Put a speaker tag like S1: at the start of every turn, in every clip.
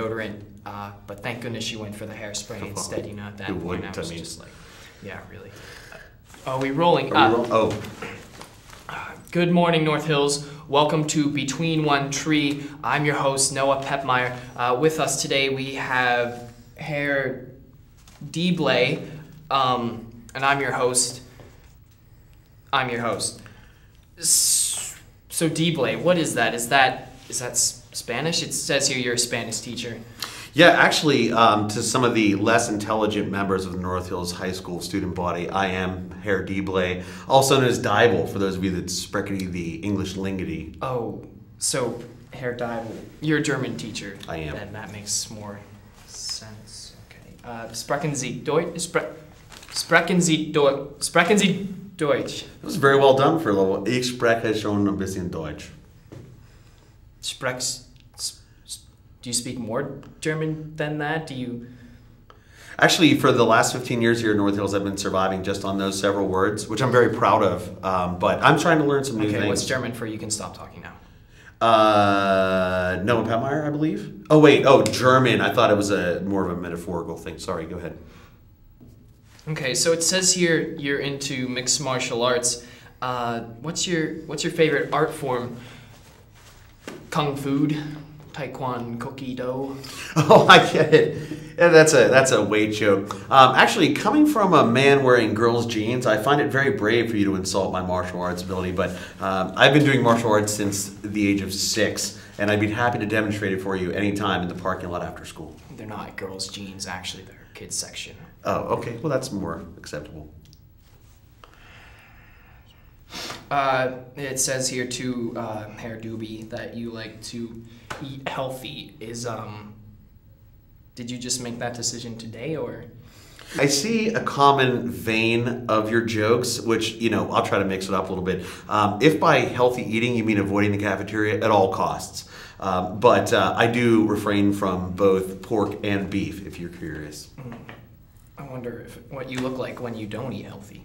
S1: deodorant, but thank goodness you went for the hairspray instead. You know, at that point I was just like, yeah, really. Are we rolling? Good morning, North Hills. Welcome to Between One Tree. I'm your host, Noah Pepmeyer. With us today we have Herr Deible, and I'm your host. So Deible, what is that? Is that Spanish? It says here you're a Spanish teacher.
S2: Yeah, actually, to some of the less intelligent members of the North Hills High School student body, I am Herr Deible, also known as Deible, for those of you that sprechen the English linguity.
S1: Oh, so Herr Deible, you're a German teacher.
S2: I am.
S1: And that makes more sense. Okay. Sprechen Sie Deutsch? Sprechen Sie Deutsch?
S2: It was very well done for a little. Ich spreche schon ein bisschen Deutsch.
S1: Do you speak more German than that? Do you?
S2: Actually, for the last 15 years here at North Hills, I've been surviving just on those several words, which I'm very proud of. But I'm trying to learn some new things.
S1: Okay, what's German for you can stop talking now?
S2: Noah Pepmeyer, I believe. Oh, wait. Oh, German. I thought it was more of a metaphorical thing. Sorry, go ahead.
S1: Okay, so it says here you're into mixed martial arts. What's your favorite art form? Kung Fu? Taekwondo, Kokido.
S2: Oh, I get it. Yeah, that's a weight joke. Actually, coming from a man wearing girls' jeans, I find it very brave for you to insult my martial arts ability, but I've been doing martial arts since the age of 6, and I'd be happy to demonstrate it for you anytime in the parking lot after school.
S1: They're not girls' jeans, actually. They're kids' section.
S2: Oh, okay. Well, that's more acceptable.
S1: It says here too, Herr Deible, that you like to eat healthy. Did you just make that decision today, or?
S2: I see a common vein of your jokes, which, I'll try to mix it up a little bit. If by healthy eating you mean avoiding the cafeteria at all costs. But I do refrain from both pork and beef, if you're curious.
S1: I wonder what you look like when you don't eat healthy.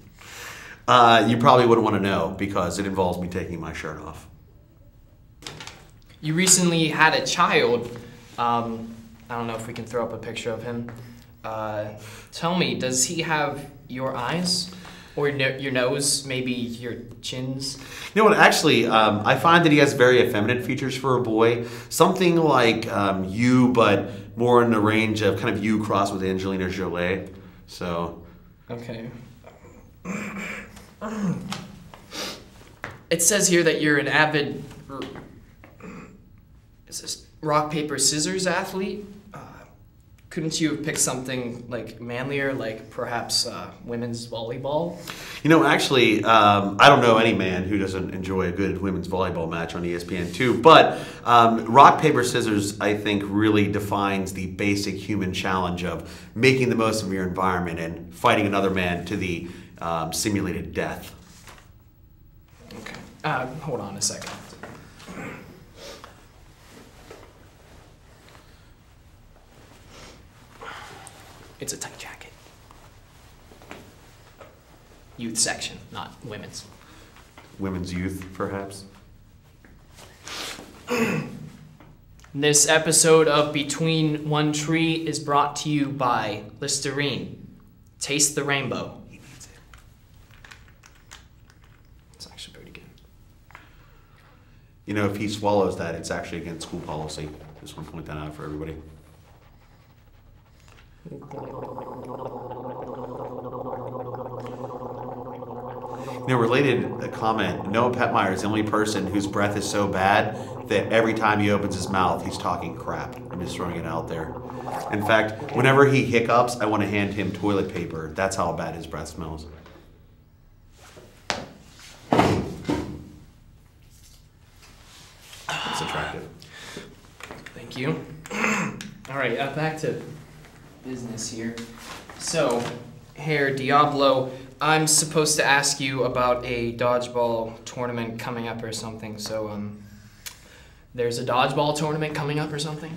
S2: You probably wouldn't want to know, because it involves me taking my shirt off.
S1: You recently had a child. I don't know if we can throw up a picture of him. Tell me, does he have your eyes? Or your nose, maybe your chins?
S2: You know what, actually, I find that he has very effeminate features for a boy. Something like you, but more in the range of kind of you crossed with Angelina Jolie. So.
S1: Okay. It says here that you're an avid rock, paper, scissors athlete. Couldn't you have picked something like manlier, like perhaps women's volleyball?
S2: Actually, I don't know any man who doesn't enjoy a good women's volleyball match on ESPN2, but rock, paper, scissors, I think, really defines the basic human challenge of making the most of your environment and fighting another man to the simulated death.
S1: Okay. Hold on a second. It's a tight jacket. Youth section, not women's.
S2: Women's youth, perhaps?
S1: This episode of Between One Tree is brought to you by Listerine. Taste the rainbow. He needs it. It's actually pretty good.
S2: If he swallows that, it's actually against school policy. Just want to point that out for everybody. Related comment, Noah Pepmeyer is the only person whose breath is so bad that every time he opens his mouth, he's talking crap. I'm just throwing it out there. In fact, whenever he hiccups, I want to hand him toilet paper. That's how bad his breath smells. It's attractive.
S1: Thank you. All right, back to business here. So, Herr Deible, I'm supposed to ask you about a dodgeball tournament coming up or something. So, there's a dodgeball tournament coming up or something?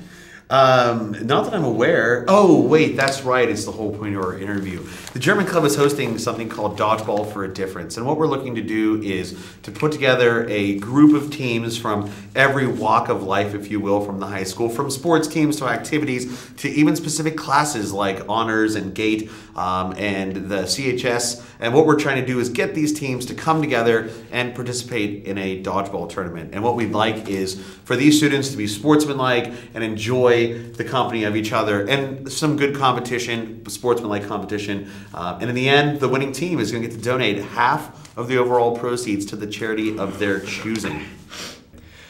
S2: Not that I'm aware. Oh, wait, that's right. It's the whole point of our interview. The German Club is hosting something called Dodgeball for a Difference. And what we're looking to do is to put together a group of teams from every walk of life, if you will, from the high school, from sports teams to activities to even specific classes like honors and GATE and the CHS. And what we're trying to do is get these teams to come together and participate in a dodgeball tournament. And what we'd like is for these students to be sportsmanlike and enjoy the company of each other and some good competition, sportsmanlike competition. And in the end, the winning team is going to get to donate half of the overall proceeds to the charity of their choosing.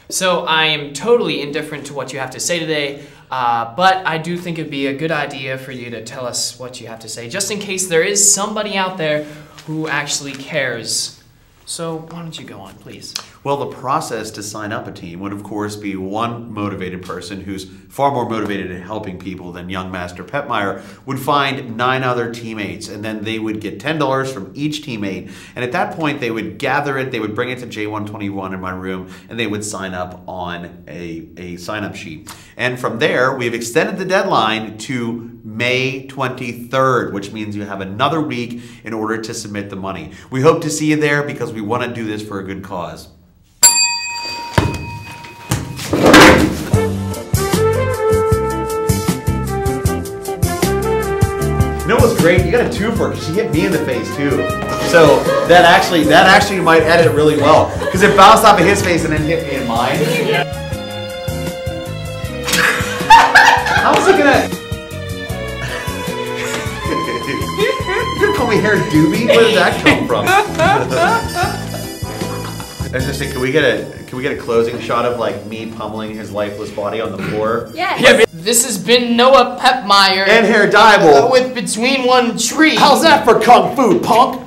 S1: So I am totally indifferent to what you have to say today, but I do think it'd be a good idea for you to tell us what you have to say, just in case there is somebody out there who actually cares. So why don't you go on, please?
S2: Well, the process to sign up a team would, of course, be one motivated person who's far more motivated in helping people than young Master Pepmeyer would find 9 other teammates, and then they would get $10 from each teammate. And at that point, they would gather it, they would bring it to J121 in my room, and they would sign up on a sign-up sheet. And from there, we've extended the deadline to May 23rd, which means you have another week in order to submit the money. We hope to see you there because we want to do this for a good cause. You know what's great? You got a twofer because she hit me in the face too. So that actually might edit really well because it bounced off of his face and then hit me in mine. How was it gonna? You're gonna call me Herr Deible? Where did that come from? I was just saying, can we get a closing shot of like me pummeling his lifeless body on the floor?
S3: Yeah.
S1: This has been Noah Pepmeyer
S2: And Herr Deible
S1: with Between One Tree.
S2: How's that for kung fu, punk?